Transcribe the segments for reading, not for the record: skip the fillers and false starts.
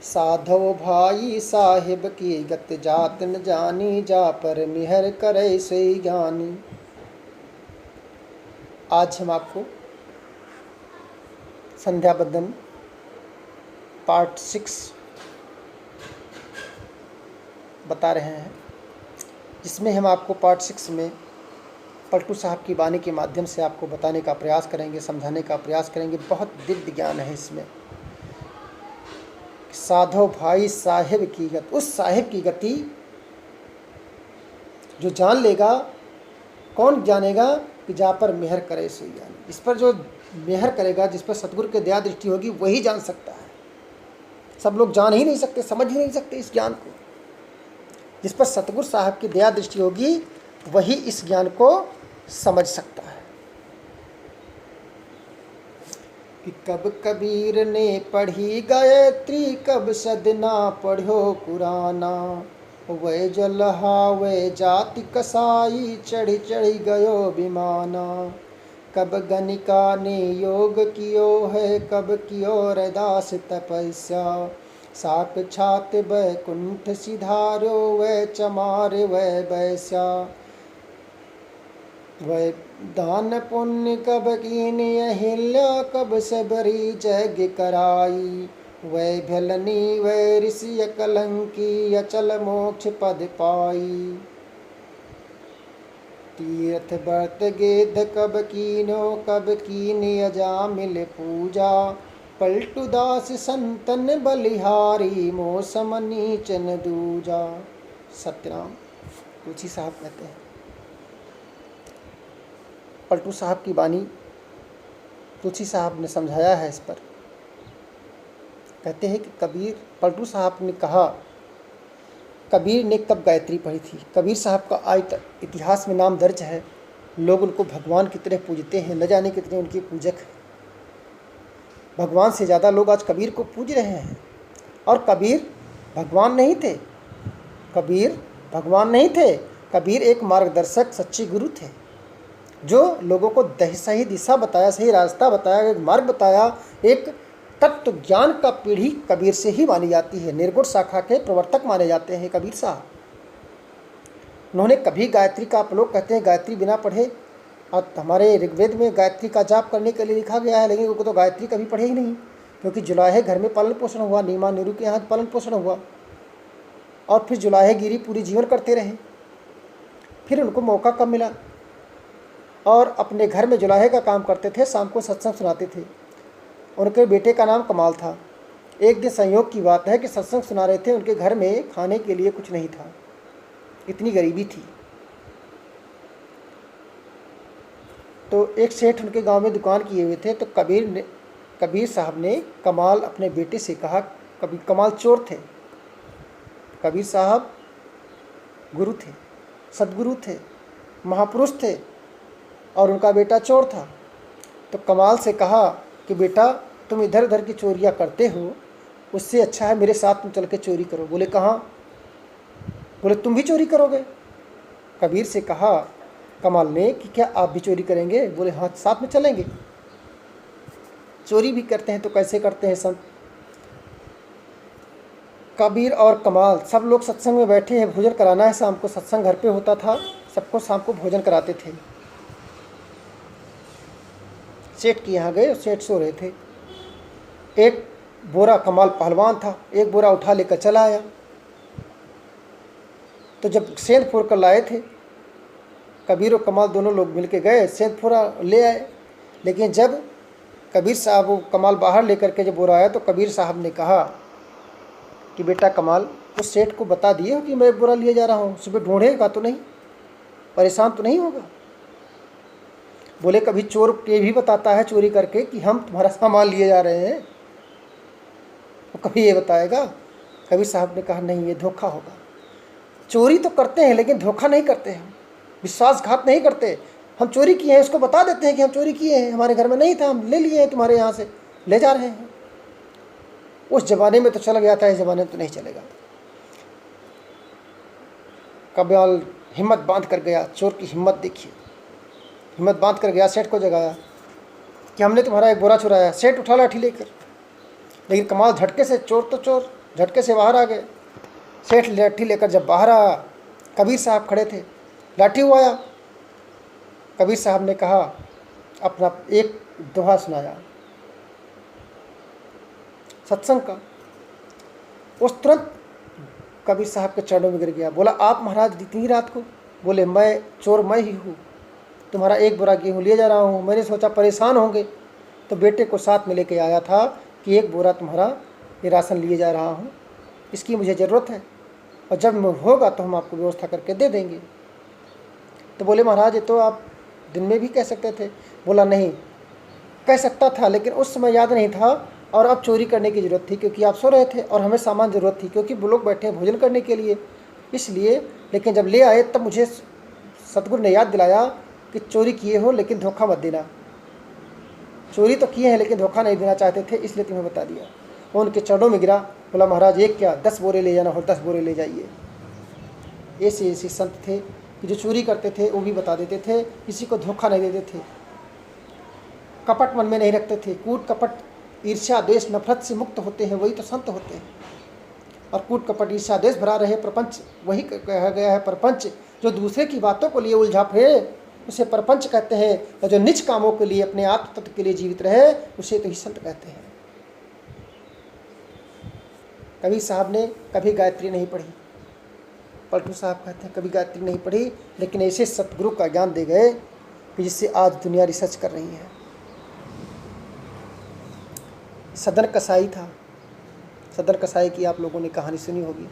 साधो भाई साहिब की गत जात न जानी, जा पर मिहर करे सोई ज्ञानी। आज हम आपको संध्या बंदन पार्ट 6 बता रहे हैं, जिसमें हम आपको पार्ट 6 में पलटू साहब की वाणी के माध्यम से आपको बताने का प्रयास करेंगे, समझाने का प्रयास करेंगे। बहुत दिव्य ज्ञान है इसमें। साधो भाई साहिब की गति, उस साहिब की गति जो जान लेगा, कौन जानेगा कि जा पर मेहर करे सो ज्ञानी। इस पर जो मेहर करेगा, जिस पर सतगुरु की दया दृष्टि होगी, वही जान सकता है। सब लोग जान ही नहीं सकते, समझ ही नहीं सकते इस ज्ञान को। जिस पर सतगुरु साहब की दया दृष्टि होगी, वही इस ज्ञान को समझ सकता है। कि कब कबीर ने पढ़ी गायत्री, कब सदना पढ़ो कुराना। वह जलहा वह जाति कसाई, चढ़ चढ़ गयो विमाना। कब गणिका ने योग कियो है, कब कियो रैदास तपस्या। साक्षात बैकुंठ सिधारो, वह चमार वह बैस्या। वह दान पुण्य कब कीन अहिल्या, कब सबरी जग कराई। वह भलनी वह ऋषि कलंकी, अचल मोक्ष पद पाई। तीर्थ व्रत गेद कब कीनो, कब कीन अजामिल पूजा। पलटू दास संतन बलिहारी, मौसम नीचन दूजा। सत्यनाम तुलसी साहब कहते हैं। पलटू साहब की वाणी तुलसी साहब ने समझाया है इस पर। कहते हैं कि कबीर, पलटू साहब ने कहा, कबीर ने कब गायत्री पढ़ी थी। कबीर साहब का आज तक इतिहास में नाम दर्ज है। लोग उनको भगवान की तरह पूजते हैं, न जाने कितने उनके पूजक हैं। भगवान से ज़्यादा लोग आज कबीर को पूज रहे हैं। और कबीर भगवान नहीं थे, कबीर भगवान नहीं थे। कबीर एक मार्गदर्शक सच्चे गुरु थे, जो लोगों को सही दिशा बताया, सही रास्ता बताया, एक मार्ग बताया। एक तत्व ज्ञान का पीढ़ी कबीर से ही मानी जाती है। निर्गुण शाखा के प्रवर्तक माने जाते हैं कबीर साहब। उन्होंने कभी गायत्री का, आप लोग कहते हैं गायत्री बिना पढ़े, और हमारे ऋग्वेद में गायत्री का जाप करने के लिए लिखा गया है, लेकिन उनको तो गायत्री कभी पढ़े ही नहीं, क्योंकि जुलाहे घर में पालन पोषण हुआ, नीमा नीरू के यहाँ पालन पोषण हुआ, और फिर जुलाहे गिरी पूरी जीवन करते रहे। फिर उनको मौका कब मिला, और अपने घर में जुलाहे का काम करते थे, शाम को सत्संग सुनाते थे। उनके बेटे का नाम कमाल था। एक दिन संयोग की बात है कि सत्संग सुना रहे थे, उनके घर में खाने के लिए कुछ नहीं था, इतनी गरीबी थी। तो एक सेठ उनके गांव में दुकान किए हुए थे। तो कबीर साहब ने कमाल अपने बेटे से कहा, कमाल चोर थे, कबीर साहब गुरु थे, सदगुरु थे, महापुरुष थे, और उनका बेटा चोर था। तो कमाल से कहा कि बेटा, तुम इधर उधर की चोरियां करते हो, उससे अच्छा है मेरे साथ तुम चल के चोरी करो। बोले कहाँ? बोले तुम भी चोरी करोगे? कबीर से कहा कमाल ने कि क्या आप भी चोरी करेंगे? बोले हाँ, साथ में चलेंगे। चोरी भी करते हैं तो कैसे करते हैं संत? कबीर और कमाल सब लोग सत्संग में बैठे हैं, भोजन कराना है शाम को, सत्संग घर पे होता था, सबको शाम को भोजन कराते थे। सेठ के यहाँ गए, सेठ सो रहे थे। एक बोरा, कमाल पहलवान था, एक बोरा उठा लेकर चला आया। तो जब सेंध फोड़ कर लाए थे, कबीर और कमाल दोनों लोग मिलके गए, सेंध फोड़ा ले आए। लेकिन जब कबीर साहब, वो कमाल बाहर लेकर के जब बोरा आया, तो कबीर साहब ने कहा कि बेटा कमाल, उस सेठ को बता दिए हो कि मैं एक बोरा लिए जा रहा हूँ, सुबह ढूंढेगा तो नहीं, परेशान तो नहीं होगा? बोले कभी चोर ये भी बताता है चोरी करके कि हम तुम्हारा सामान लिए जा रहे हैं? वो कभी ये बताएगा? कबीर साहब ने कहा नहीं, ये धोखा होगा। चोरी तो करते हैं लेकिन धोखा नहीं करते, हम विश्वासघात नहीं करते। हम चोरी किए हैं, उसको बता देते हैं कि हम चोरी किए हैं, हमारे घर में नहीं था, हम ले लिए हैं, तुम्हारे यहाँ से ले जा रहे हैं। उस ज़माने में तो चला गया था, इस ज़माने में तो नहीं चलेगा। कमाल हिम्मत बांध कर गया, चोर की हिम्मत देखिए, हिम्मत बांध कर गया, सेठ को जगाया कि हमने तुम्हारा एक बोरा चुराया। सेठ उठा लाठी लेकर, लेकिन कमाल झटके से, चोर तो चोर, झटके से बाहर आ गए। सेठ लाठी लेकर जब बाहर आया, कबीर साहब खड़े थे। लाठी हुआ आया। कबीर साहब ने कहा, अपना एक दोहा सुनाया सत्संग का। उस तुरंत कबीर साहब के चरणों में गिर गया। बोला, आप महाराज इतनी रात को? बोले, मैं चोर मैं ही हूँ, तुम्हारा एक बोरा गेहूँ लिए जा रहा हूँ। मैंने सोचा परेशान होंगे तो बेटे को साथ में लेके आया था कि एक बोरा तुम्हारा ये राशन लिए जा रहा हूँ, इसकी मुझे ज़रूरत है, और जब होगा तो हम आपको व्यवस्था करके दे देंगे। तो बोले, महाराज ये तो आप दिन में भी कह सकते थे। बोला, नहीं, कह सकता था लेकिन उस समय याद नहीं था, और अब चोरी करने की ज़रूरत थी क्योंकि आप सो रहे थे और हमें सामान ज़रूरत थी क्योंकि वो लोग बैठे हैं भोजन करने के लिए, इसलिए। लेकिन जब ले आए तब मुझे सतगुरु ने याद दिलाया कि चोरी किए हो लेकिन धोखा मत देना। चोरी तो किए हैं लेकिन धोखा नहीं देना चाहते थे, इसलिए तुम्हें बता दिया। वो उनके चरणों में गिरा। बोला, महाराज एक क्या 10 बोरे ले जाना हो 10 बोरे ले जाइए। ऐसे ऐसे संत थे कि जो चोरी करते थे वो भी बता देते थे, किसी को धोखा नहीं देते थे, कपट मन में नहीं रखते थे। कूट कपट ईर्ष्या द्वेष नफरत से मुक्त होते हैं, वही तो संत होते हैं। और कूट कपट ईर्ष्या द्वेष भरा रहे प्रपंच, वही कहा गया है परपंच। जो दूसरे की बातों को लिए उलझा फिरे उसे परपंच कहते हैं, और जो निज कामों के लिए अपने आत्म तत्व के लिए जीवित रहे उसे तो ही संत कहते हैं। कबीर साहब ने कभी गायत्री नहीं पढ़ी। पलटू साहब कहते हैं कभी गायत्री नहीं पढ़ी, लेकिन ऐसे सतगुरु का ज्ञान दे गए कि जिससे आज दुनिया रिसर्च कर रही है। सदन कसाई था। सदन कसाई की आप लोगों ने कहानी सुनी होगी।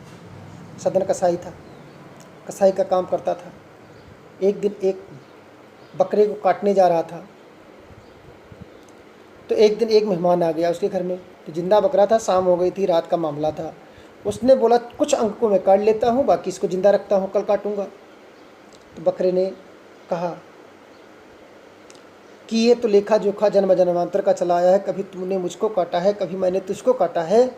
सदन कसाई था, कसाई का काम करता था। एक दिन एक बकरे को काटने जा रहा था, तो एक दिन एक मेहमान आ गया उसके घर में। तो जिंदा बकरा था, शाम हो गई थी, रात का मामला था। उसने बोला, कुछ अंग को मैं काट लेता हूँ, बाकी इसको जिंदा रखता हूँ, कल काटूंगा। तो बकरे ने कहा कि ये तो लेखा जोखा जन्म जन्मांतर का चला आया है, कभी तुमने मुझको काटा है, कभी मैंने तुझको काटा है,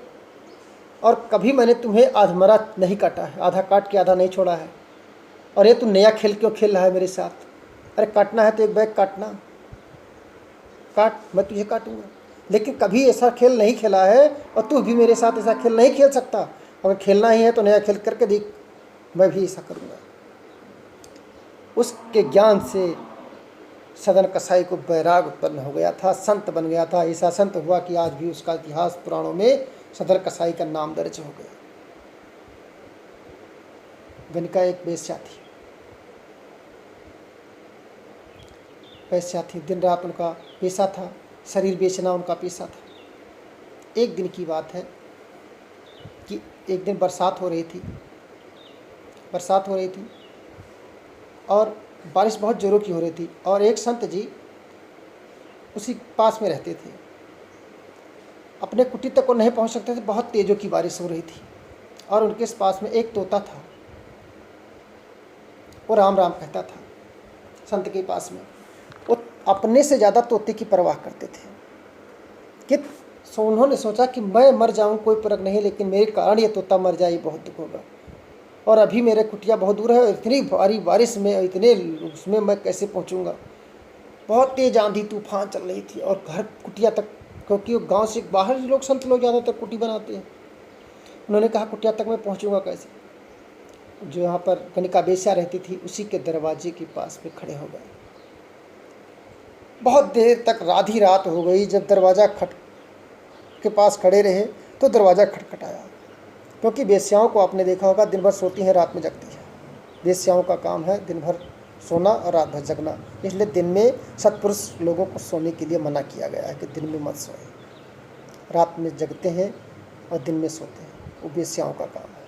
और कभी मैंने तुम्हें आधमरा नहीं काटा है, आधा काट के आधा नहीं छोड़ा है। और ये तू नया खेल क्यों खेल रहा है मेरे साथ? अरे काटना है तो एक बैग काटना, काट, मैं तुझे काटूंगा। लेकिन कभी ऐसा खेल नहीं खेला है और तू भी मेरे साथ ऐसा खेल नहीं खेल सकता। अगर खेलना ही है तो नया खेल करके देख, मैं भी ऐसा करूँगा। उसके ज्ञान से सदन कसाई को वैराग उत्पन्न हो गया था, संत बन गया था। ऐसा संत हुआ कि आज भी उसका इतिहास पुराणों में सदन कसाई का नाम दर्ज हो गया। गणिका एक वेश्या थी, वैश्या थी। दिन रात उनका पेशा था, शरीर बेचना उनका पेशा था। एक दिन की बात है कि एक दिन बरसात हो रही थी और बारिश बहुत ज़ोरों की हो रही थी, और एक संत जी उसी पास में रहते थे। अपने कुटी तक को नहीं पहुंच सकते थे, बहुत तेज़ों की बारिश हो रही थी। और उनके पास में एक तोता था, वो राम राम कहता था संत के पास में। वो अपने से ज़्यादा तोते की परवाह करते थे कि उन्होंने सोचा कि मैं मर जाऊं कोई फर्क नहीं, लेकिन मेरे कारण ये तोता मर जाए बहुत दुख होगा। और अभी मेरे कुटिया बहुत दूर है, इतनी भारी बारिश में इतने उसमें मैं कैसे पहुंचूंगा। बहुत तेज़ आंधी तूफान चल रही थी और घर कुटिया तक, क्योंकि वो गांव से बाहर लोग संत लोग ज़्यादातर कुटी बनाते हैं। उन्होंने कहा कुटिया तक मैं पहुंचूंगा कैसे। जो यहाँ पर गणिका वेश्या रहती थी उसी के दरवाजे के पास में खड़े हो गए। बहुत देर तक आधी रात हो गई। जब दरवाज़ा के पास खड़े रहे तो दरवाज़ा खटखटाया, क्योंकि वेश्याओं को आपने देखा होगा दिन भर सोती हैं, रात में जगती है। वेश्याओं का काम है दिन भर सोना और रात भर जगना, इसलिए दिन में सत्पुरुष लोगों को सोने के लिए मना किया गया है कि दिन में मत सोए। रात में जगते हैं और दिन में सोते हैं, वो वेश्याओं का काम है।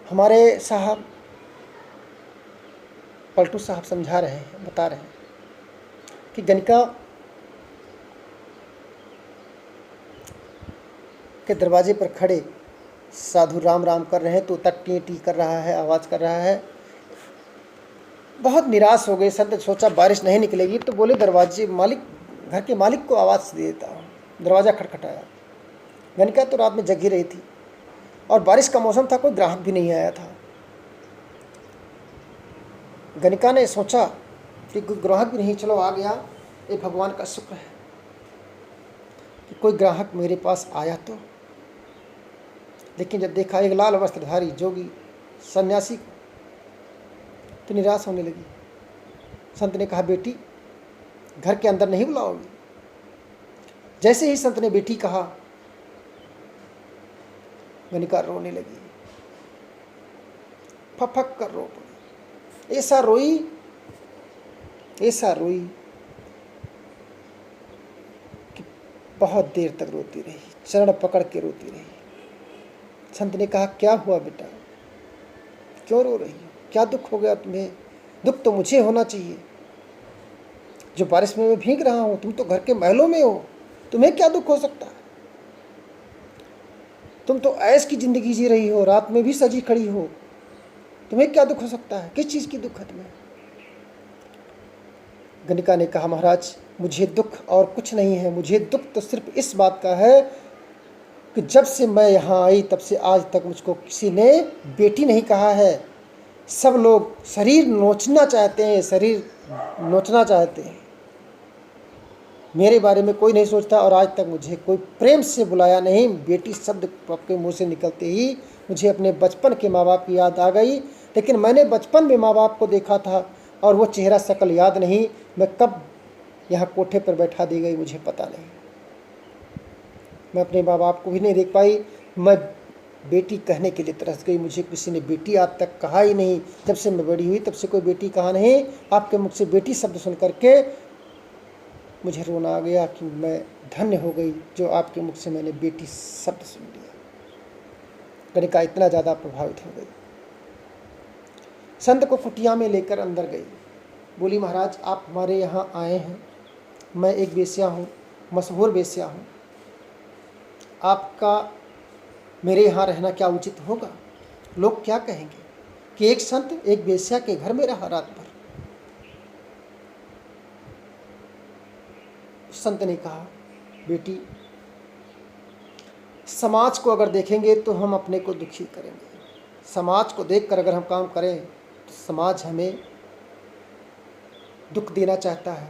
हमारे साहब पलटू साहब समझा रहे हैं, बता रहे हैं कि गणिका के दरवाजे पर खड़े साधु राम राम कर रहे हैं, तोता टी टी कर रहा है, आवाज़ कर रहा है। बहुत निराश हो गए संत, सोचा बारिश नहीं निकलेगी तो बोले दरवाजे मालिक, घर के मालिक को आवाज़ दे देता हूँ। दरवाज़ा खटखटाया। गणिका तो रात में जगी रही थी और बारिश का मौसम था, कोई ग्राहक भी नहीं आया था। गणिका ने सोचा कि कोई ग्राहक भी नहीं, चलो आ गया, ये भगवान का शुक्र है। कि कोई ग्राहक मेरे पास आया लेकिन जब देखा एक लाल वस्त्रधारी जोगी सन्यासी को तो निराश होने लगी। संत ने कहा, बेटी घर के अंदर नहीं बुलाओगी? जैसे ही संत ने बेटी कहा, गणिका रोने लगी, फक कर रो पड़ी। ऐसा रोई कि बहुत देर तक रोती रही, चरण पकड़ के रोती रही। संत ने कहा, क्या हुआ बेटा, क्यों रो रही हो? क्या दुख हो गया तुम्हें? दुख तो मुझे होना चाहिए, जो बारिश में मैं भीग रहा हूं, तुम तो घर के महलों में हो, तुम्हें क्या दुख हो सकता है? तुम तो ऐश की जिंदगी जी रही हो, रात में भी सजी खड़ी हो, तुम्हें क्या दुख हो सकता है? किस चीज की दुख है तुम्हें? गणिका ने कहा, महाराज मुझे दुख और कुछ नहीं है, मुझे दुख तो सिर्फ इस बात का है कि जब से मैं यहाँ आई तब से आज तक मुझको किसी ने बेटी नहीं कहा है। सब लोग शरीर नोचना चाहते हैं, मेरे बारे में कोई नहीं सोचता, और आज तक मुझे कोई प्रेम से बुलाया नहीं। बेटी शब्द आपके मुंह से निकलते ही मुझे अपने बचपन के माँ बाप की याद आ गई, लेकिन मैंने बचपन में माँ बाप को देखा था और वो चेहरा शक्ल याद नहीं। मैं कब यहाँ कोठे पर बैठा दी गई मुझे पता नहीं। मैं अपने माँ बाप को भी नहीं देख पाई। मैं बेटी कहने के लिए तरस गई, मुझे किसी ने बेटी आज तक कहा ही नहीं। जब से मैं बड़ी हुई तब से कोई बेटी कहा नहीं। आपके मुख से बेटी शब्द सुन करके मुझे रोना आ गया कि मैं धन्य हो गई जो आपके मुख से मैंने बेटी शब्द सुन लिया। गणिका इतना ज़्यादा प्रभावित हो गई, संत को कुटिया में लेकर अंदर गई। बोली, महाराज आप हमारे यहाँ आए हैं, मैं एक वेश्या हूँ, मशहूर वेश्या हूँ, आपका मेरे यहाँ रहना क्या उचित होगा? लोग क्या कहेंगे कि एक संत एक वेश्या के घर में रहा रात भर? संत ने कहा, बेटी समाज को अगर देखेंगे तो हम अपने को दुखी करेंगे। समाज को देखकर अगर हम काम करें तो समाज हमें दुख देना चाहता है,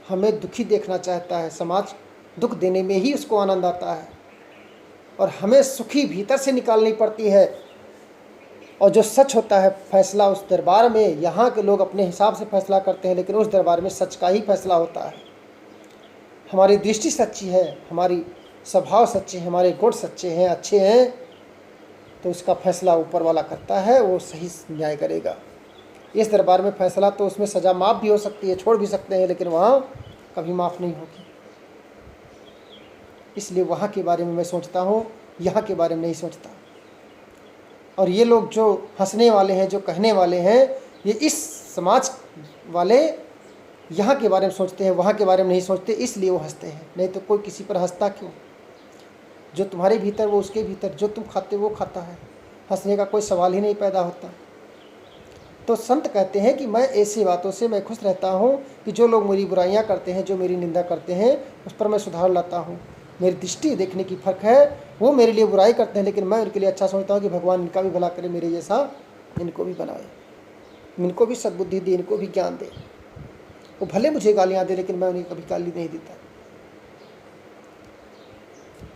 हमें दुखी देखना चाहता है। समाज दुख देने में ही उसको आनंद आता है, और हमें सुखी भीतर से निकालनी पड़ती है। और जो सच होता है फैसला उस दरबार में, यहाँ के लोग अपने हिसाब से फैसला करते हैं, लेकिन उस दरबार में सच का ही फैसला होता है। हमारी दृष्टि सच्ची है, हमारी स्वभाव सच्चे हैं, हमारे गुण सच्चे हैं, अच्छे हैं, तो उसका फैसला ऊपर वाला करता है, वो सही न्याय करेगा। इस दरबार में फैसला तो उसमें सज़ा माफ़ भी हो सकती है, छोड़ भी सकते हैं, लेकिन वहाँ कभी माफ़ नहीं होगी। इसलिए वहाँ के बारे में मैं सोचता हूँ, यहाँ के बारे में नहीं सोचता। और ये लोग जो हंसने वाले हैं, जो कहने वाले हैं, ये इस समाज वाले यहाँ के बारे में सोचते हैं, वहाँ के बारे में नहीं सोचते, इसलिए वो हंसते हैं। नहीं तो कोई किसी पर हंसता क्यों? जो तुम्हारे भीतर वो उसके भीतर, जो तुम खाते वो खाता है, हंसने का कोई सवाल ही नहीं पैदा होता। तो संत कहते हैं कि मैं ऐसी बातों से मैं खुश रहता हूँ कि जो लोग मेरी बुराइयाँ करते हैं, जो मेरी निंदा करते हैं, उस पर मैं सुधार लाता हूँ। मेरी दृष्टि देखने की फ़र्क है, वो मेरे लिए बुराई करते हैं, लेकिन मैं उनके लिए अच्छा सोचता हूँ कि भगवान इनका भी भला करे, मेरे जैसा इनको भी बनाए, इनको भी सद्बुद्धि दे, इनको भी ज्ञान दे। वो भले मुझे गालियाँ दे, लेकिन मैं उन्हें कभी गाली नहीं देता।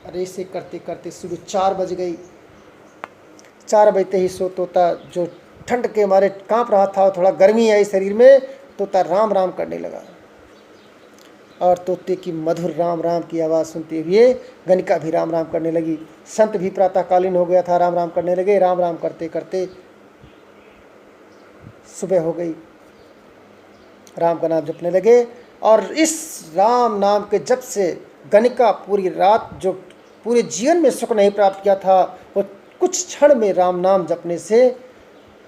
अरे इसे करते करते सुबह 4 बज गई। 4 बजते ही सो तोता, जो ठंड के मारे कांप रहा था, थोड़ा गर्मी आई शरीर में, तोता राम राम करने लगा। और तोते की मधुर राम राम की आवाज़ सुनते हुए गणिका भी राम राम करने लगी। संत भी प्रातःकालीन हो गया था, राम राम करने लगे। राम राम करते करते सुबह हो गई, राम का नाम जपने लगे। और इस राम नाम के जप से गणिका पूरी रात, जो पूरे जीवन में सुख नहीं प्राप्त किया था, वो कुछ क्षण में राम नाम जपने से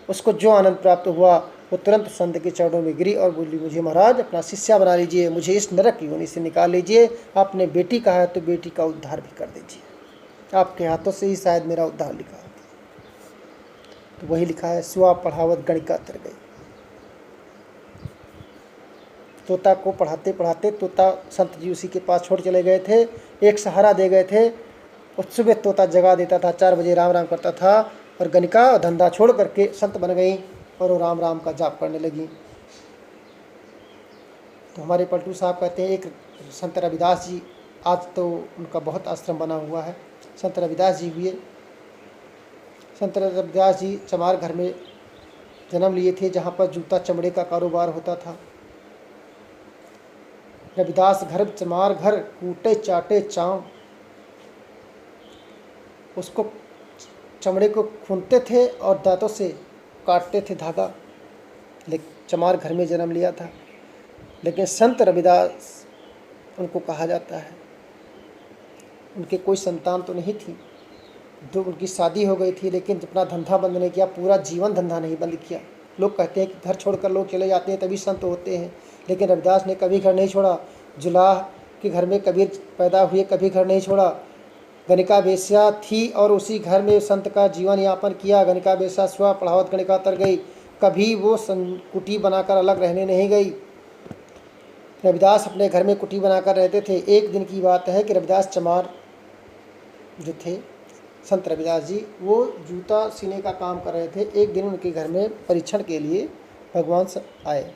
उसको जो आनंद प्राप्त हुआ, वो तुरंत संत के चरणों में गिरी और बोली, मुझे महाराज अपना शिष्या बना लीजिए, मुझे इस नरक योनि से निकाल लीजिए। आपने बेटी कहा है तो बेटी का उद्धार भी कर दीजिए, आपके हाथों से ही शायद मेरा उद्धार लिखा है। तो वही लिखा है, सुआ पढ़ावत गणिका तर गई। तोता को पढ़ाते पढ़ाते तोता संत जी उसी के पास छोड़ चले गए थे, एक सहारा दे गए थे। और सुबह तोता जगा देता था, 4 बजे राम राम करता था, और गणिका धंधा छोड़ करके संत बन गई और वो राम राम का जाप करने लगी। तो हमारे पलटू साहब कहते हैं, एक संत रविदास जी आज तो उनका बहुत आश्रम बना हुआ है। संत रविदास जी हुए। संत रविदास जी चमार घर में जन्म लिए थे, जहाँ पर जूता चमड़े का कारोबार होता था। रविदास घर चमार घर, कूटे चाटे चाँव, उसको चमड़े को खूंदते थे और दांतों से काटते थे धागा। लेकिन चमार घर में जन्म लिया था। लेकिन संत रविदास उनको कहा जाता है। उनके कोई संतान तो नहीं थी, जो उनकी शादी हो गई थी, लेकिन अपना धंधा बंद नहीं किया, पूरा जीवन धंधा नहीं बंद किया। लोग कहते हैं कि घर छोड़कर लोग चले जाते हैं तभी संत होते हैं, लेकिन रविदास ने कभी घर नहीं छोड़ा। जुलाह के घर में कबीर पैदा हुए, कभी घर नहीं छोड़ा। गणिका वेश्या थी और उसी घर में संत का जीवन यापन किया। गणिका वेश्या स्व पढ़ावत गणिका तर गई, कभी वो कुटी बनाकर अलग रहने नहीं गई। रविदास अपने घर में कुटी बनाकर रहते थे। एक दिन की बात है कि रविदास चमार जो थे, संत रविदास जी, वो जूता सीने का काम कर रहे थे। एक दिन उनके घर में परीक्षण के लिए भगवान आए।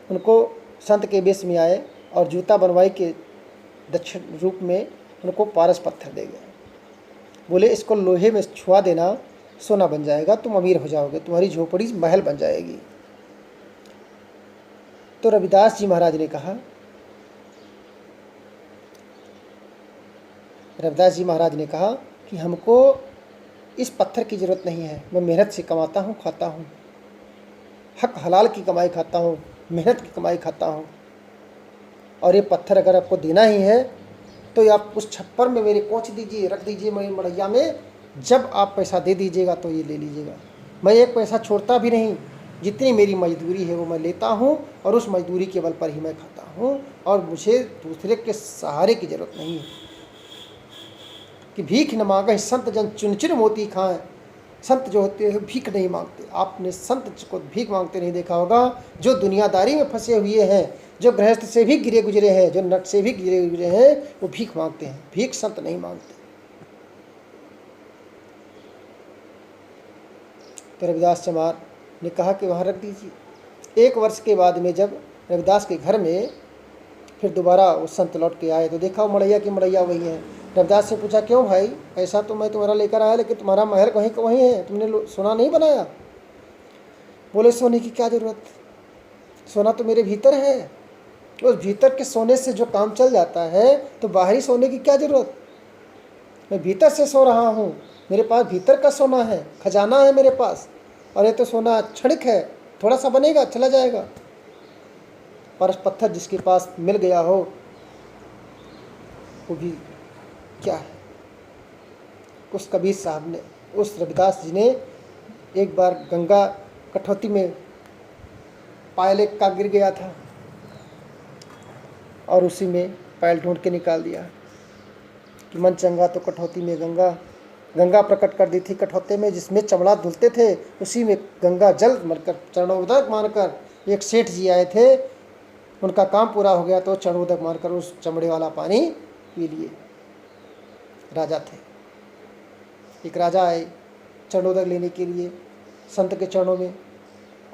उनको संत के वेश में आए और जूता बनवाई के दक्षिण रूप में उनको पारस पत्थर दे गए। बोले इसको लोहे में छुआ देना, सोना बन जाएगा, तुम अमीर हो जाओगे, तुम्हारी झोपड़ी महल बन जाएगी। तो रविदास जी महाराज ने कहा, रविदास जी महाराज ने कहा कि हमको इस पत्थर की ज़रूरत नहीं है। मैं मेहनत से कमाता हूँ, खाता हूँ, हक हलाल की कमाई खाता हूँ, मेहनत की कमाई खाता हूँ, और ये पत्थर अगर आपको देना ही है तो आप उस छप्पर में मेरे पहुँच दीजिए, रख दीजिए मेरी मड़ैया में। जब आप पैसा दे दीजिएगा तो ये ले लीजिएगा। मैं एक पैसा छोड़ता भी नहीं, जितनी मेरी मजदूरी है वो मैं लेता हूँ और उस मजदूरी के बल पर ही मैं खाता हूँ, और मुझे दूसरे के सहारे की ज़रूरत नहीं है। कि भीख न मांगे संत जन चुन चुन मोती खाएं। संत जो होते हैं भीख नहीं मांगते। आपने संत को भीख मांगते नहीं देखा होगा। जो दुनियादारी में फंसे हुए हैं, जो गृहस्थ से भी गिरे गुजरे हैं, जो नट से भी गिरे गुजरे हैं, वो भीख मांगते हैं। भीख संत नहीं मांगते। तो रविदास चमार ने कहा कि वहाँ रख दीजिए। 1 वर्ष के बाद में जब रविदास के घर में फिर दोबारा वो संत लौट के आए तो देखा वो मड़ैया की मड़ैया वही है। रविदास से पूछा, क्यों भाई, पैसा तो मैं तुम्हारा लेकर आया, लेकिन तुम्हारा महल वहीं का वहीं है, तुमने सोना नहीं बनाया? बोले सोने की क्या ज़रूरत, सोना तो मेरे भीतर है। उस भीतर के सोने से जो काम चल जाता है तो बाहरी सोने की क्या ज़रूरत। मैं भीतर से सो रहा हूँ, मेरे पास भीतर का सोना है, खजाना है मेरे पास, और ये तो सोना क्षणिक है, थोड़ा सा बनेगा चला जाएगा। पर पत्थर जिसके पास मिल गया हो वो भी क्या है। उस कबीर साहब ने, उस रविदास जी ने एक बार गंगा कठौती में पायल एक का गिर गया था और उसी में पायल ढूंढ के निकाल दिया कि मन चंगा तो कठौती में गंगा। गंगा प्रकट कर दी थी कठौते में, जिसमें चमड़ा धुलते थे, उसी में गंगा जल मरकर चरणोदक मानकर एक सेठ जी आए थे। उनका काम पूरा हो गया तो चरणोदक मानकर उस चमड़े वाला पानी पी लिए। राजा थे, एक राजा आए चरणोदक लेने के लिए संत के चरणों में।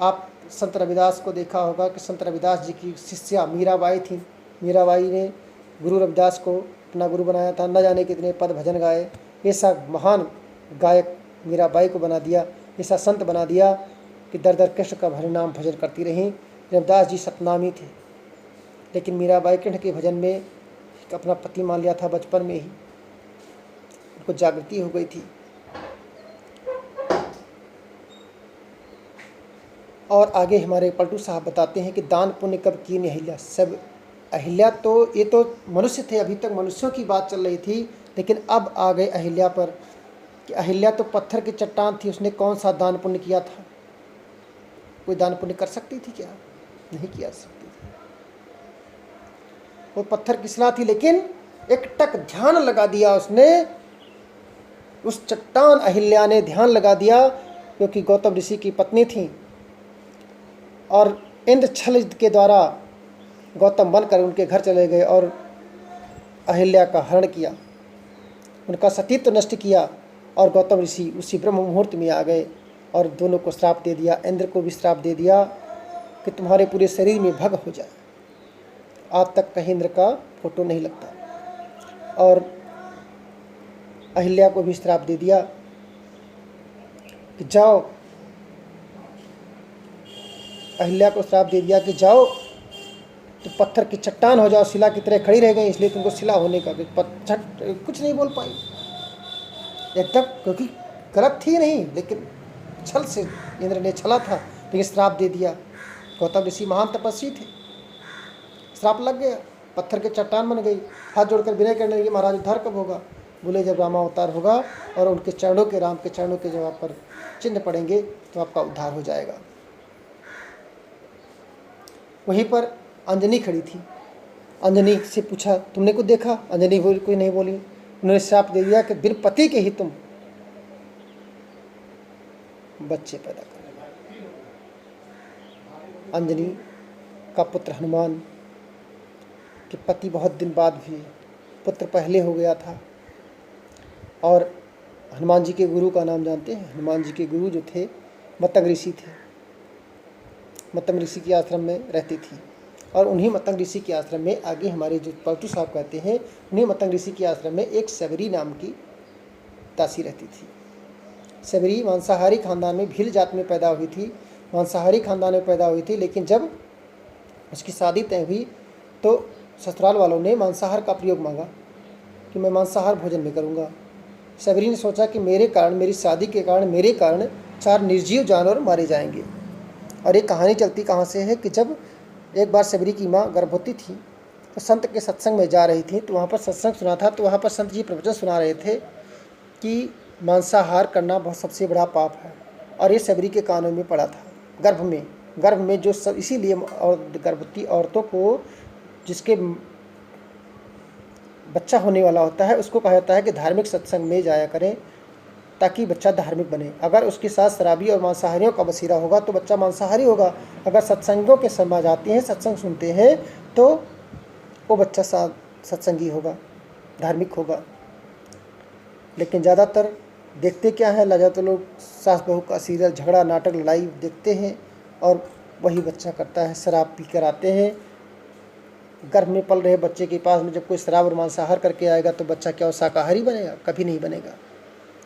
आप संत रविदास को देखा होगा कि संत रविदास जी की शिष्या मीराबाई थी। मीराबाई ने गुरु रविदास को अपना गुरु बनाया था। न जाने कितने पद भजन गाए। ऐसा महान गायक मीराबाई को बना दिया, ऐसा संत बना दिया कि दर दर कृष्ण का हरि नाम भजन करती रहीं। रविदास जी सतनामी थे, लेकिन मीराबाई कृष्ण के भजन में अपना पति मान लिया था बचपन में ही, उनको जागृति हो गई थी। और आगे हमारे पलटू साहब बताते हैं कि दान पुण्य कब की अहिल्या। सब अहिल्या तो ये तो मनुष्य थे, अभी तक मनुष्यों की बात चल रही थी, लेकिन अब आ गए अहिल्या पर कि अहिल्या तो पत्थर की चट्टान थी, उसने कौन सा दान पुण्य किया था। कोई दान पुण्य कर सकती थी क्या? नहीं किया सकती थी। वो पत्थर की शिला थी, लेकिन एक टक ध्यान लगा दिया उसने, उस चट्टान अहिल्या ने ध्यान लगा दिया, क्योंकि गौतम ऋषि की पत्नी थी और इंद्र छल के द्वारा गौतम बनकर उनके घर चले गए और अहिल्या का हरण किया, उनका सतीत्व नष्ट किया। और गौतम ऋषि उसी ब्रह्म मुहूर्त में आ गए और दोनों को श्राप दे दिया। इंद्र को भी श्राप दे दिया कि तुम्हारे पूरे शरीर में भग हो जाए। आज तक कहीं इंद्र का फोटो नहीं लगता। और अहिल्या को भी श्राप दे दिया कि जाओ, अहिल्या को श्राप दे दिया कि जाओ तो पत्थर की चट्टान हो जाओ, शिला की तरह खड़ी रह गई, इसलिए तुमको शिला होने का कुछ नहीं बोल पाई एकदम, क्योंकि गलत थी नहीं, लेकिन छल से इंद्र ने छला था, लेकिन श्राप दे दिया। गौतम ऋषि महान तपस्वी थे, श्राप लग गया, पत्थर के चट्टान बन गई। हाथ जोड़कर विनय करने लगे, महाराज उद्धार कब होगा? बोले जब रामावतार होगा और उनके चरणों के, राम के चरणों के जब आप पर चिन्ह पड़ेंगे तो आपका उद्धार हो जाएगा। वहीं पर अंजनी खड़ी थी। अंजनी से पूछा तुमने कुछ देखा? अंजनी बोली कोई नहीं बोली। उन्होंने श्राप दे दिया कि बिन पति के ही तुम बच्चे पैदा करोगे। अंजनी का पुत्र हनुमान के पति बहुत दिन बाद भी पुत्र पहले हो गया था। और हनुमान जी के गुरु का नाम जानते हैं? हनुमान जी के गुरु जो थे मतंग ऋषि थे। मतंग ऋषि के आश्रम में रहती थी और उन्हीं मतंग ऋषि के आश्रम में आगे हमारे जो पलटू साहब कहते हैं, उन्हीं मतंग ऋषि के आश्रम में एक सबरी नाम की दासी रहती थी। सबरी मांसाहारी खानदान में, भील जात में पैदा हुई थी, मांसाहारी खानदान में पैदा हुई थी। लेकिन जब उसकी शादी तय हुई तो ससुराल वालों ने मांसाहार का प्रयोग मांगा कि मैं मांसाहार भोजन नहीं करूँगा। सबरी ने सोचा कि मेरे कारण, मेरी शादी के कारण, मेरे कारण 4 निर्जीव जानवर मारे जाएंगे। और एक कहानी चलती कहाँ से है कि जब एक बार सबरी की माँ गर्भवती थी तो संत के सत्संग में जा रही थी, तो वहाँ पर सत्संग सुना था। तो वहाँ पर संत जी प्रवचन सुना रहे थे कि मांसाहार करना बहुत सबसे बड़ा पाप है। और ये सबरी के कानों में पड़ा था, गर्भ में जो सब, इसीलिए और गर्भवती औरतों को, जिसके बच्चा होने वाला होता है, उसको कहा जाता है कि धार्मिक सत्संग में जाया करें ताकि बच्चा धार्मिक बने। अगर उसके साथ शराबी और मांसाहारियों का बसेरा होगा तो बच्चा मांसाहारी होगा। अगर सत्संगों के समाज आते हैं, सत्संग सुनते हैं, तो वो बच्चा सत्संगी होगा, धार्मिक होगा। लेकिन ज़्यादातर देखते क्या है, ज़्यादातर लोग सास बहू का सीरियल, झगड़ा, नाटक, लड़ाई देखते हैं और वही बच्चा करता है। शराब पी कर आते हैं, गर्भ में पल रहे बच्चे के पास में जब कोई शराब और मांसाहार करके आएगा तो बच्चा क्या शाकाहारी बनेगा? कभी नहीं बनेगा।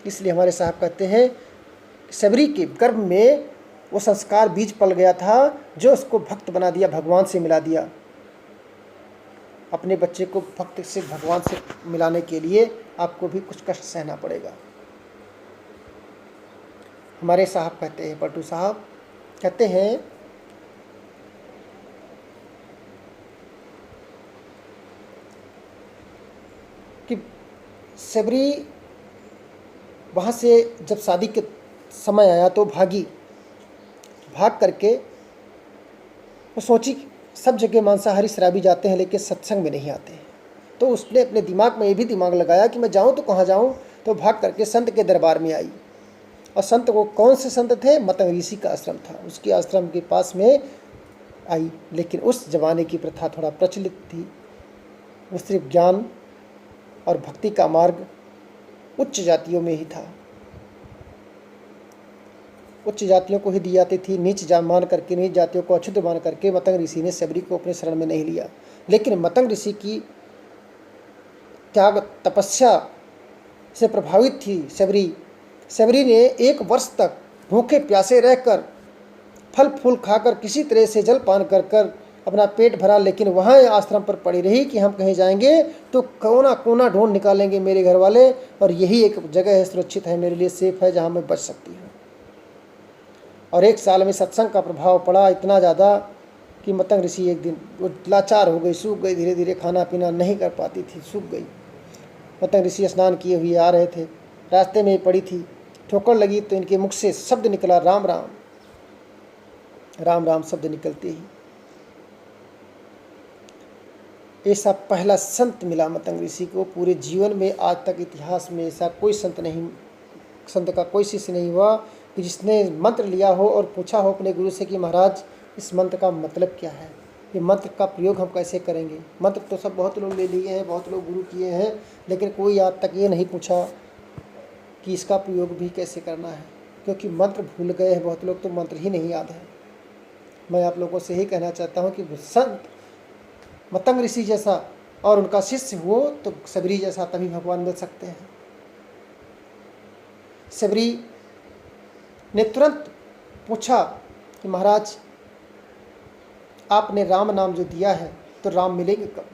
इसलिए हमारे साहब कहते हैं सबरी के गर्भ में वो संस्कार बीज पल गया था जो उसको भक्त बना दिया, भगवान से मिला दिया। अपने बच्चे को भक्त से, भगवान से मिलाने के लिए आपको भी कुछ कष्ट सहना पड़ेगा। हमारे साहब कहते हैं, पलटू साहब कहते हैं कि सबरी वहाँ से जब शादी के समय आया तो भाग करके वो सोची सब जगह मांसाहारी शराबी जाते हैं लेकिन सत्संग में नहीं आते हैं। तो उसने अपने दिमाग में ये भी दिमाग लगाया कि मैं जाऊँ तो कहाँ जाऊँ। तो भाग करके संत के दरबार में आई। और संत वो कौन से संत थे? मतंग ऋषि का आश्रम था, उसके आश्रम के पास में आई। लेकिन उस जमाने की प्रथा थोड़ा प्रचलित थी, वो सिर्फ ज्ञान और भक्ति का मार्ग उच्च जातियों में ही था, उच्च जातियों को ही दी जाती थी। नीच जातियों को अछूत मान करके मतंग ऋषि ने सबरी को अपने शरण में नहीं लिया। लेकिन मतंग ऋषि की त्याग तपस्या से प्रभावित थी सबरी ने 1 वर्ष तक भूखे प्यासे रहकर, फल फूल खाकर, किसी तरह से जल पान कर अपना पेट भरा। लेकिन वहाँ आश्रम पर पड़ी रही कि हम कहीं जाएंगे तो कोना कोना ढूंढ निकालेंगे मेरे घर वाले, और यही एक जगह है, सुरक्षित है, मेरे लिए सेफ है, जहाँ मैं बच सकती हूँ। और 1 साल में सत्संग का प्रभाव पड़ा इतना ज़्यादा कि मतंग ऋषि एक दिन वो लाचार हो गई, सूख गई, धीरे धीरे खाना पीना नहीं कर पाती थी, सूख गई। मतंग ऋषि स्नान किए हुए आ रहे थे, रास्ते में पड़ी थी, ठोकर लगी तो इनके मुख से शब्द निकला, राम राम। राम राम शब्द निकलते ही ऐसा पहला संत मिला मतंग ऋषि को। पूरे जीवन में आज तक इतिहास में ऐसा कोई संत का कोई शिष्य नहीं हुआ कि जिसने मंत्र लिया हो और पूछा हो अपने गुरु से कि महाराज इस मंत्र का मतलब क्या है, ये मंत्र का प्रयोग हम कैसे करेंगे। मंत्र तो सब बहुत लोग ले लिए हैं, बहुत लोग गुरु किए हैं, लेकिन कोई आज तक ये नहीं पूछा कि इसका प्रयोग भी कैसे करना है, क्योंकि मंत्र भूल गए हैं बहुत लोग, तो मंत्र ही नहीं याद है। मैं आप लोगों से ही कहना चाहता हूँ कि संत मतंग ऋषि जैसा और उनका शिष्य हो तो सबरी जैसा तभी भगवान मिल सकते हैं। सबरी ने तुरंत पूछा कि महाराज, आपने राम नाम जो दिया है तो राम मिलेंगे कब?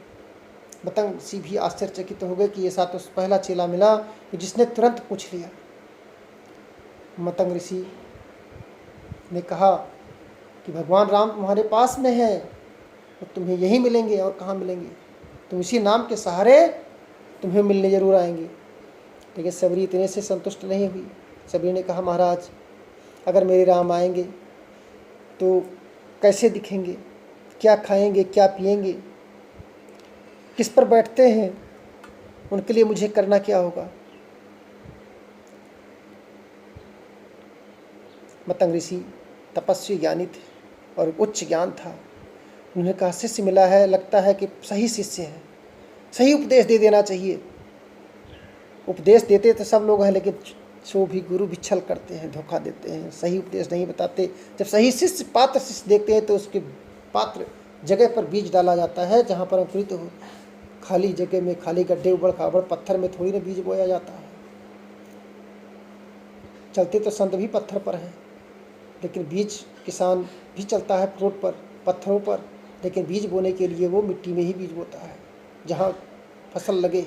मतंग ऋषि भी आश्चर्यचकित हो गए कि ऐसा तो पहला चेला मिला कि जिसने तुरंत पूछ लिया। मतंग ऋषि ने कहा कि भगवान राम तुम्हारे पास में है तो तुम्हें यहीं मिलेंगे, और कहाँ मिलेंगे? तुम इसी नाम के सहारे तुम्हें मिलने जरूर आएंगे। लेकिन सबरी इतने से संतुष्ट नहीं हुई। सबरी ने कहा, महाराज, अगर मेरे राम आएंगे तो कैसे दिखेंगे, क्या खाएंगे, क्या पिएंगे, किस पर बैठते हैं, उनके लिए मुझे करना क्या होगा? मतंग ऋषि तपस्वी ज्ञानी थे और उच्च ज्ञान था। उन्होंने कहा, शिष्य मिला है, लगता है कि सही शिष्य है, सही उपदेश दे देना चाहिए। उपदेश देते तो सब लोग हैं, लेकिन जो भी गुरु भी छल करते हैं, धोखा देते हैं, सही उपदेश नहीं बताते। जब सही शिष्य, पात्र शिष्य देखते हैं तो उसके पात्र जगह पर बीज डाला जाता है जहाँ पर अंकुरित हो। खाली जगह में, खाली गड्ढे, उबड़ खाबड़ पत्थर में थोड़ी ना बीज बोया जाता है। चलते तो संत भी पत्थर पर हैं, लेकिन बीज किसान भी चलता है रोड पर, पत्थरों पर, लेकिन बीज बोने के लिए वो मिट्टी में ही बीज बोता है जहाँ फसल लगे,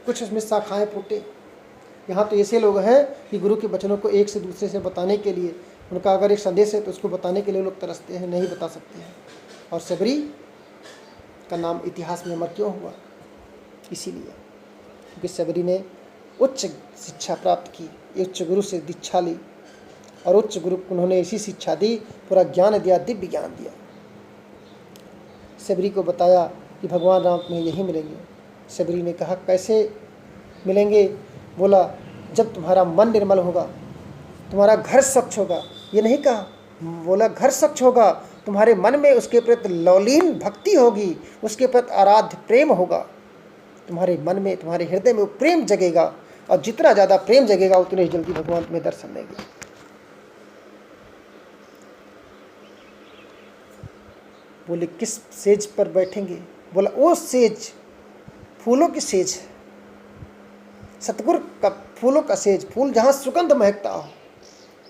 कुछ उसमें शाखाएँ फूटे। यहाँ तो ऐसे लोग हैं कि गुरु के वचनों को एक से दूसरे से बताने के लिए, उनका अगर एक संदेश है तो उसको बताने के लिए लोग तरसते हैं, नहीं बता सकते हैं। और सबरी का नाम इतिहास में अमर क्यों हुआ? इसीलिए क्योंकि सबरी ने उच्च शिक्षा प्राप्त की, उच्च गुरु से दीक्षा ली, और उच्च गुरु उन्होंने ऐसी शिक्षा दी, पूरा ज्ञान दिया, दिव्य ज्ञान दिया। सबरी को बताया कि भगवान राम तुम्हें यहीं मिलेंगे। सबरी ने कहा, कैसे मिलेंगे? बोला, जब तुम्हारा मन निर्मल होगा, तुम्हारा घर स्वच्छ होगा। ये नहीं कहा, बोला घर स्वच्छ होगा, तुम्हारे मन में उसके प्रति लौलीन भक्ति होगी, उसके प्रति आराध्य प्रेम होगा। तुम्हारे मन में, तुम्हारे हृदय में वो प्रेम जगेगा, और जितना ज़्यादा प्रेम जगेगा उतने ही जल्दी भगवान तुम्हें दर्शन देंगे। बोले, किस सेज पर बैठेंगे? बोला, वो सेज फूलों की सेज है, सतगुरु का फूलों का सेज, फूल जहाँ सुगंध महकता हो।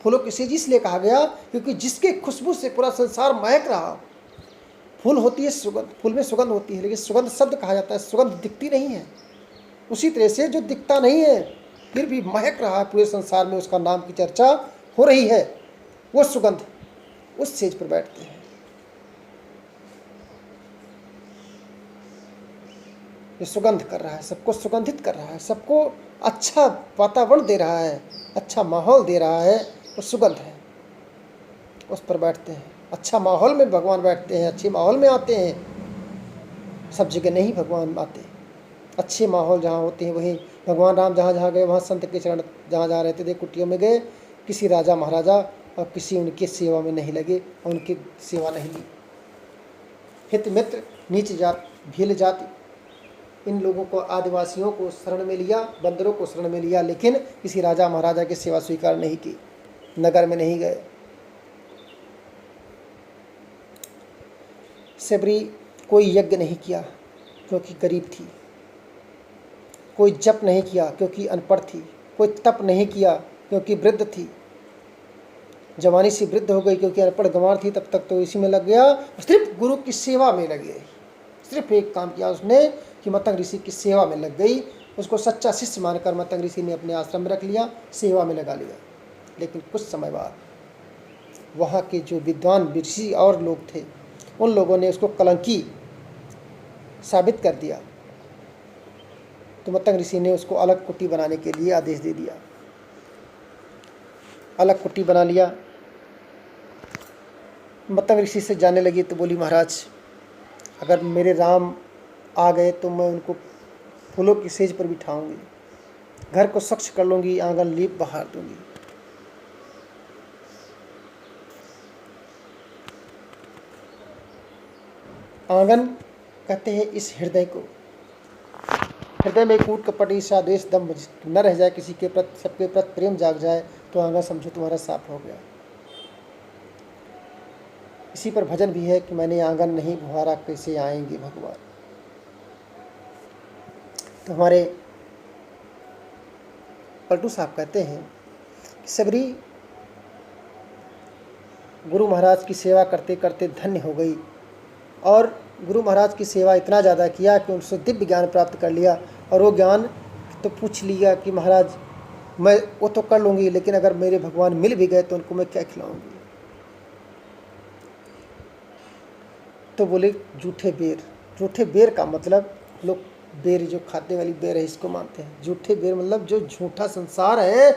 फूलों की सेज इसलिए कहा गया क्योंकि जिसके खुशबू से पूरा संसार महक रहा हो। फूल होती है सुगंध, फूल में सुगंध होती है, लेकिन सुगंध शब्द कहा जाता है, सुगंध दिखती नहीं है। उसी तरह से जो दिखता नहीं है फिर भी महक रहा है पूरे संसार में, उसका नाम की चर्चा हो रही है, वो सुगंध, उस सेज पर बैठते हैं। ये सुगंध कर रहा है, सबको सुगंधित कर रहा है, सबको अच्छा वातावरण दे रहा है, अच्छा माहौल दे रहा है, वो सुगंध है, उस पर बैठते हैं। अच्छा माहौल में भगवान बैठते हैं, अच्छे माहौल में आते हैं। सब जगह नहीं भगवान आते, अच्छे माहौल जहाँ होते हैं वहीं भगवान राम जहाँ जहाँ गए, वहाँ संत के चरण जहाँ जहाँ रहते थे, कुटियों में गए, किसी राजा महाराजा और किसी उनकी सेवा में नहीं लगे और उनकी सेवा नहीं ली। हित मित्र, नीच जात, भील जाति, इन लोगों को, आदिवासियों को शरण में लिया, बंदरों को शरण में लिया, लेकिन किसी राजा महाराजा की सेवा स्वीकार नहीं की, नगर में नहीं गए। सबरी कोई यज्ञ नहीं किया क्योंकि गरीब थी, कोई जप नहीं किया क्योंकि अनपढ़ थी, कोई तप नहीं किया क्योंकि वृद्ध थी, जवानी से वृद्ध हो गई क्योंकि अनपढ़ गंवार थी, तब तक तो इसी में लग गया, सिर्फ गुरु की सेवा में लग गई। सिर्फ एक काम किया उसने कि मतंग ऋषि की सेवा में लग गई, उसको सच्चा शिष्य मानकर मतंग ऋषि ने अपने आश्रम में रख लिया, सेवा में लगा लिया। लेकिन कुछ समय बाद वहाँ के जो विद्वान ऋषि और लोग थे, उन लोगों ने उसको कलंकी साबित कर दिया, तो मतंग ऋषि ने उसको अलग कुटी बनाने के लिए आदेश दे दिया। अलग कुटी बना लिया। मतंग ऋषि से जाने लगी तो बोली, महाराज अगर मेरे राम आ गए तो मैं उनको फूलों की सेज पर बिठाऊंगी, घर को स्वच्छ कर लूँगी, आंगन लीप बहार दूंगी। आंगन कहते हैं इस हृदय को, हृदय में कूट कपट ईर्ष्या द्वेष दंभ न रह जाए, किसी के प्रति, सबके प्रति प्रेम जाग जाए, तो आंगन समझो तुम्हारा साफ हो गया। इसी पर भजन भी है कि मैंने आंगन नहीं बुहारा, कैसे आएंगे भगवान। तो हमारे पलटू साहब कहते हैं कि सबरी गुरु महाराज की सेवा करते करते धन्य हो गई और गुरु महाराज की सेवा इतना ज़्यादा किया कि उनसे दिव्य ज्ञान प्राप्त कर लिया। और वो ज्ञान तो पूछ लिया कि महाराज मैं वो तो कर लूँगी, लेकिन अगर मेरे भगवान मिल भी गए तो उनको मैं क्या खिलाऊंगी। तो बोले जूठे बेर। जूठे बेर का मतलब लोग बेर जो खाने वाली बेर है इसको मानते हैं। जूठे बेर मतलब जो झूठा संसार है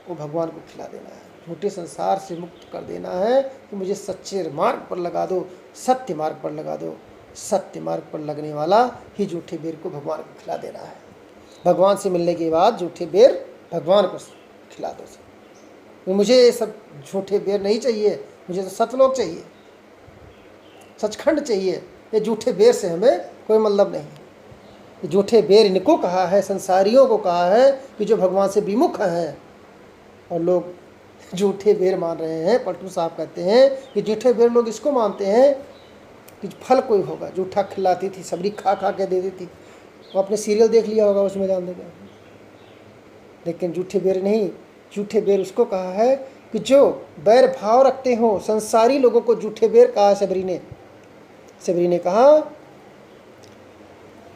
वो भगवान को खिला देना है, झूठे संसार से मुक्त कर देना है कि मुझे सच्चे मार्ग पर लगा दो, सत्य मार्ग पर लगा दो। सत्य मार्ग पर लगने वाला ही झूठे बेर को भगवान को खिला देना है। भगवान से मिलने के बाद झूठे बेर भगवान को खिला दो। तो मुझे ये सब झूठे बेर नहीं चाहिए, मुझे तो सतलोक चाहिए, सचखंड चाहिए। ये झूठे बेर से हमें कोई मतलब नहीं। झूठे बेर इनको कहा है, संसारियों को कहा है कि जो भगवान से विमुख हैं। और लोग झूठे बेर मान रहे हैं। पलटू साहब कहते हैं कि झूठे बेर लोग इसको मानते हैं कि फल कोई होगा। जूठा खिलाती थी, सबरी खा खा के दे देती। वो अपने सीरियल देख लिया होगा, उसमें जान देगा। लेकिन झूठे बेर नहीं, झूठे बेर उसको कहा है कि जो बैर भाव रखते हो। संसारी लोगों को झूठे बेर कहा सबरी ने। सबरी ने कहा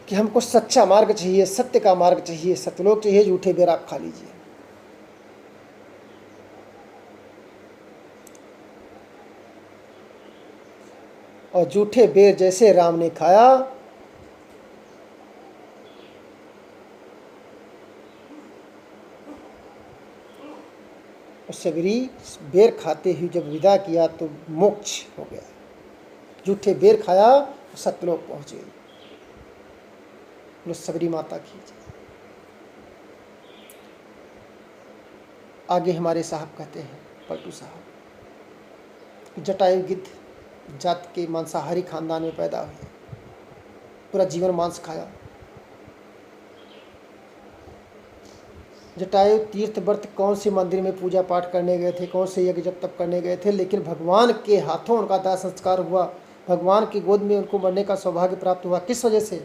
कि हमको सच्चा मार्ग चाहिए, सत्य का मार्ग चाहिए, सतलोक चाहिए, झूठे बेर आप खा लीजिए। और झूठे बेर जैसे राम ने खाया और सबरी बेर खाते ही जब विदा किया तो मोक्ष हो गया। झूठे बेर खाया तो सतलोक पहुंच गई। बोलो सबरी माता की जय। आगे हमारे साहब कहते हैं, पलटू साहब, जटायु गिद्ध जात के मांसाहारी खानदान में पैदा हुए, पूरा जीवन मांस खाया। जटायु तीर्थ व्रत कौन से मंदिर में पूजा पाठ करने गए थे, कौन से यज्ञ जब तप करने गए थे, लेकिन भगवान के हाथों उनका दाह संस्कार हुआ। भगवान की गोद में उनको मरने का सौभाग्य प्राप्त हुआ। किस वजह से?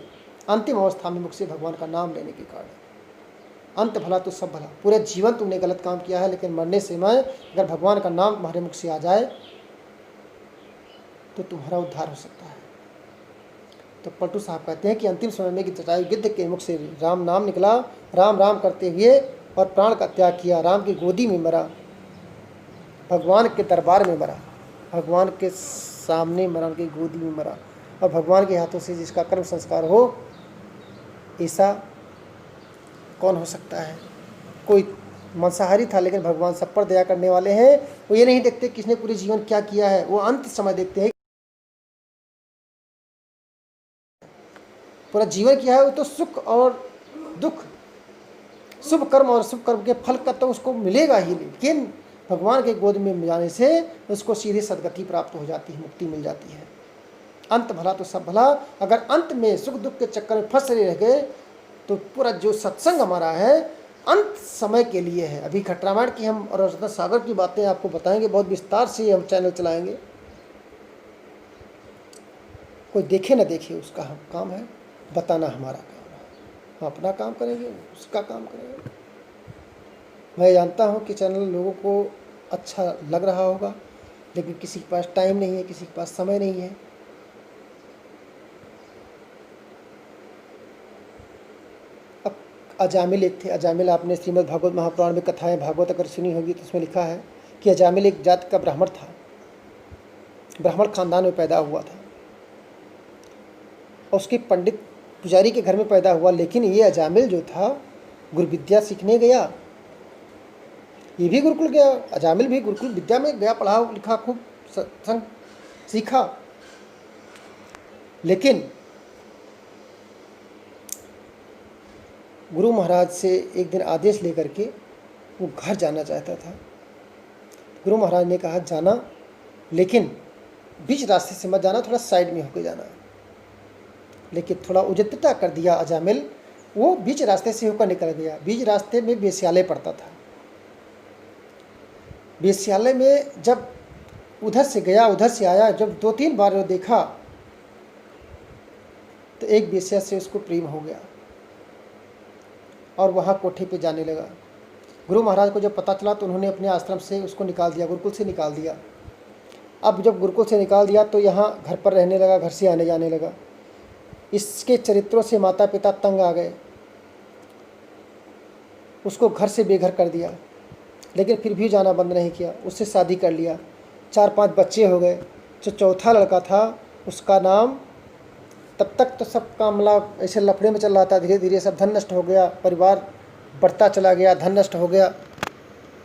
अंतिम अवस्था में मुख से भगवान का नाम लेने के कारण। अंत भला तो सब भला। पूरे जीवन तुमने गलत काम किया है, लेकिन मरने समय अगर भगवान का नाम तुम्हारे मुख से आ जाए तो तुम्हारा उद्धार हो सकता है। तो पलटू साहब कहते हैं कि अंतिम समय में कि जटायु गिद्ध के मुख से राम नाम निकला। राम राम करते हुए और प्राण का त्याग किया। राम की गोदी में मरा, भगवान के दरबार में मरा, भगवान के सामने मरा, उनकी गोदी में मरा। और भगवान के हाथों से जिसका कर्म संस्कार हो, ऐसा कौन हो सकता है? कोई मांसाहारी था, लेकिन भगवान सब पर दया करने वाले हैं। वो ये नहीं देखते किसने पूरे जीवन क्या किया है, वो अंत समय देखते हैं पूरा जीवन किया है। वो तो सुख और दुख, शुभ कर्म और शुभ कर्म के फल का तो उसको मिलेगा ही, लेकिन भगवान के गोद में जाने से उसको सीधे सदगति प्राप्त हो जाती है, मुक्ति मिल जाती है। अंत भला तो सब भला। अगर अंत में सुख दुख के चक्कर में फंस रह गए तो पूरा जो सत्संग हमारा है अंत समय के लिए है। अभी खटरामायण की हम और रत्न सागर की बातें आपको बताएंगे, बहुत विस्तार से हम चैनल चलाएंगे। कोई देखे ना देखे उसका हम काम है, बताना हमारा काम है। हम अपना काम करेंगे, उसका काम करेंगे। मैं जानता हूँ कि चैनल लोगों को अच्छा लग रहा होगा, लेकिन किसी के पास टाइम नहीं है, किसी के पास समय नहीं है। अब अजामिल एक थे। अजामिल, आपने श्रीमद् भागवत महापुराण में कथाएं भागवत अगर सुनी होगी तो उसमें लिखा है कि अजामिल एक जात का ब्राह्मण था, ब्राह्मण खानदान में पैदा हुआ था और उसके पंडित पुजारी के घर में पैदा हुआ। लेकिन ये अजामिल जो था गुरु विद्या सीखने गया, ये भी गुरुकुल गया, अजामिल भी गुरुकुल विद्या में गया, पढ़ा लिखा, खूब सत्संग सीखा। लेकिन गुरु महाराज से एक दिन आदेश लेकर के वो घर जाना चाहता था। गुरु महाराज ने कहा जाना, लेकिन बीच रास्ते से मत जाना, थोड़ा साइड में होकर जाना। लेकिन थोड़ा उजटता कर दिया अजामिल, वो बीच रास्ते से होकर निकल गया। बीच रास्ते में वेश्यालय पड़ता था। वेश्यालय में जब उधर से गया, उधर से आया, जब 2-3 बार वो देखा तो एक वेश्या से उसको प्रेम हो गया और वहाँ कोठे पे जाने लगा। गुरु महाराज को जब पता चला तो उन्होंने अपने आश्रम से उसको निकाल दिया, गुरुकुल से निकाल दिया। अब जब गुरुकुल से निकाल दिया तो यहाँ घर पर रहने लगा, घर से आने जाने लगा। इसके चरित्रों से माता पिता तंग आ गए, उसको घर से बेघर कर दिया, लेकिन फिर भी जाना बंद नहीं किया। उससे शादी कर लिया, 4-5 बच्चे हो गए। जो चौथा लड़का था उसका नाम, तब तक तो सब मामला ऐसे लफड़े में चल रहा था, धीरे धीरे सब धन नष्ट हो गया, परिवार बढ़ता चला गया, धन नष्ट हो गया।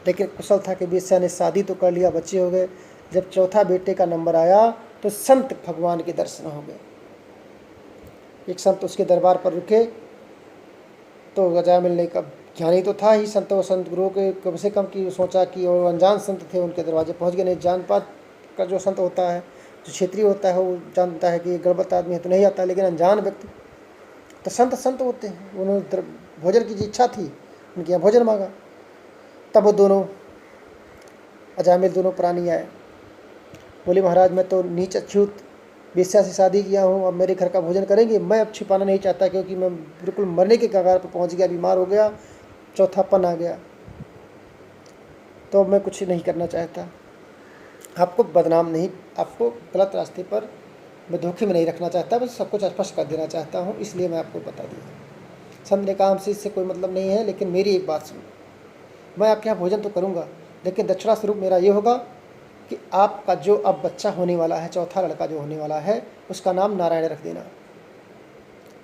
लेकिन कुशल था कि वेश्या ने शादी तो कर लिया, बच्चे हो गए। जब चौथा बेटे का नंबर आया तो संत भगवान के दर्शन हो गए। एक संत उसके दरबार पर रुके तो अजामिल ने कब ज्ञानी तो था ही संत, वो संत गुरु के कम से कम कि सोचा कि वो अनजान संत थे, उनके दरवाजे पहुंच गए। नहीं, जान पात का जो संत होता है, जो क्षेत्रीय होता है, वो जानता है कि ये गड़बड़ आदमी है तो नहीं आता। लेकिन अनजान व्यक्ति तो संत होते हैं। उन्होंने भोजन की इच्छा थी, उनके यहाँ भोजन मांगा। तब वो दोनों अजामिल दोनों प्राणी आए, बोले महाराज मैं तो नीच अछूत वेश्या से शादी किया हूँ, अब मेरे घर का भोजन करेंगे। मैं अब छिपाना नहीं चाहता क्योंकि मैं बिल्कुल मरने के कगार पर पहुँच गया, बीमार हो गया, चौथापन आ गया, तो मैं कुछ नहीं करना चाहता। आपको बदनाम नहीं, आपको गलत रास्ते पर मैं धोखे में नहीं रखना चाहता, बस सब कुछ स्पष्ट कर देना चाहता हूँ, इसलिए मैं आपको बता दिया। संत ने कहा हमसे इससे कोई मतलब नहीं है, लेकिन मेरी एक बात सुनो, मैं आपके यहाँ भोजन तो करूँगा, लेकिन दक्षिणा स्वरूप मेरा ये होगा कि आपका जो अब बच्चा होने वाला है, चौथा लड़का जो होने वाला है, उसका नाम नारायण रख देना।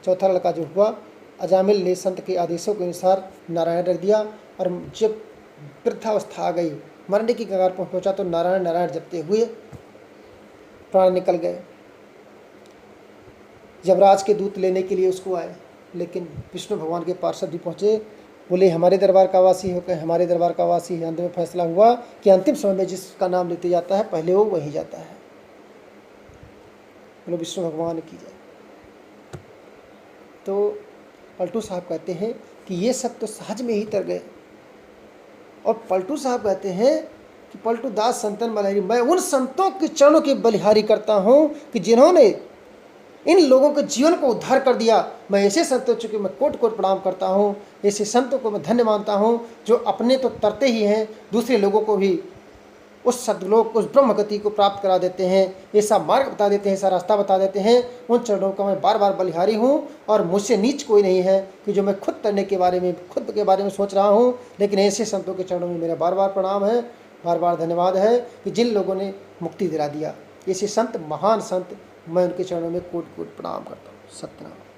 चौथा लड़का जो हुआ, अजामिल ने संत के आदेशों के अनुसार नारायण रख दिया। और जब वृद्धावस्था आ गई, मरने की कगार पर पहुंचा, तो नारायण नारायण जपते हुए प्राण निकल गए। यमराज के दूत लेने के लिए उसको आए, लेकिन विष्णु भगवान के पार्षद भी पहुँचे, बोले हमारे दरबार का वासी होकर हमारे दरबार का वासी है। अंत में फैसला हुआ कि अंतिम समय में जिसका नाम लेते जाता है पहले वो वही जाता है। बोलो विष्णु भगवान की जय। तो पलटू साहब कहते हैं कि ये सब तो सहज में ही तर गए। और पलटू साहब कहते हैं कि पलटू दास संतन मलहरी, मैं उन संतों के चरणों की बलिहारी करता हूँ कि जिन्होंने इन लोगों के जीवन को उद्धार कर दिया। मैं ऐसे संतों चूँकि मैं कोट कोट प्रणाम करता हूँ, ऐसे संतों को मैं धन्य मानता हूँ जो अपने तो तरते ही हैं, दूसरे लोगों को भी उस सद्लोक, उस ब्रह्म गति को प्राप्त करा देते हैं, ऐसा मार्ग बता देते हैं, ऐसा रास्ता बता देते हैं। उन चरणों का मैं बार बार बलिहारी हूँ। और मुझसे नीच कोई नहीं है कि जो मैं खुद तरने के बारे में, खुद के बारे में सोच रहा हूँ, लेकिन ऐसे संतों के चरणों में मेरा बार बार प्रणाम है, बार बार धन्यवाद है कि जिन लोगों ने मुक्ति दिला दिया। ऐसे संत, महान संत, मैं उनके चरणों में कोट कोट प्रणाम करता हूँ। सत्यनारायण।